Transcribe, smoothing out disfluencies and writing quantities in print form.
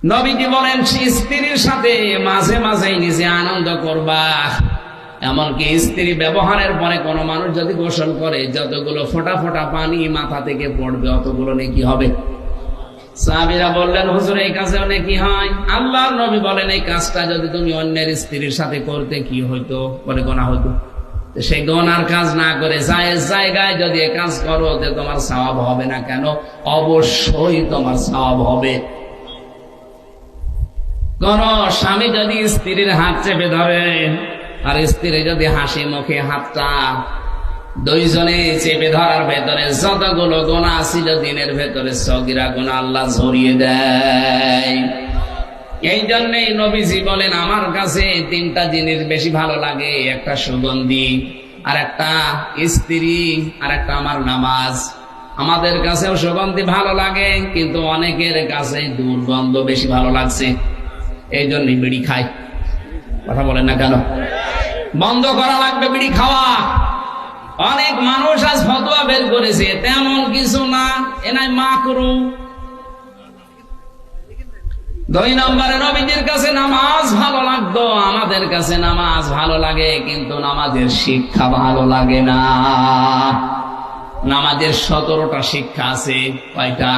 নবীজি বলেন স্ত্রীর সাথে মাঝে মাঝে নিজে আনন্দ করবা। এমনকি স্ত্রী ব্যবহারের পরে কোনো মানুষ যদি গোসল করে যতগুলো ফোঁটা ফোঁটা পানি মাথা থেকে পড়বে অতগুলো নেকি হবে। সাহাবীরা বললেন, হুজুর এই কাজেও নেকি হয়? আল্লাহর নবী বলেন, এই কাজটা যদি তুমি অন্যের স্ত্রীর সাথে করতে কি হইতো? বলে গোনা হইতো। সেই গোনার কাজ না করে জায়েজ জায়গায় যদি এ কাজ করো তে তোমার সওয়াব হবে না কেন? অবশ্যই তোমার সওয়াব হবে। কোন স্বামী যদি স্ত্রীর হাত চেপে ধরে আর স্ত্রী যদি হাসি মুখে হাতটা দুইজনে চেপে ধরার ভেতরে যতগুলো গুনাহ ছিল দিনের ভেতরে সগীরা গুনাহ আল্লাহ ঝরিয়ে দেয়। এই জন্যই নবীজি বলেন, আমার কাছে তিনটা জিনিস বেশি ভালো লাগে, একটা সুগন্ধি, আর একটা স্ত্রী, আর একটা আমার নামাজ। আমাদের কাছেও সুগন্ধি ভালো লাগে, কিন্তু অনেকের কাছে দুর্গন্ধ বেশি ভালো লাগছে, এই জন্যই বিড়ি খায়। কথা বলেন না কেন? বন্ধ করা লাগবে বিড়ি খাওয়া। অনেক মানুষ আজ ফতোয়া বের করেছে, তেমন কিছু না, এনাই মাকরু। 2 নম্বরে নবীজির কাছে নামাজ ভালো লাগতো, আমাদের কাছে নামাজ ভালো লাগে, কিন্তু নামাজের শিক্ষা ভালো লাগে না। নামাজের 17টা শিক্ষা আছে, কয়টা?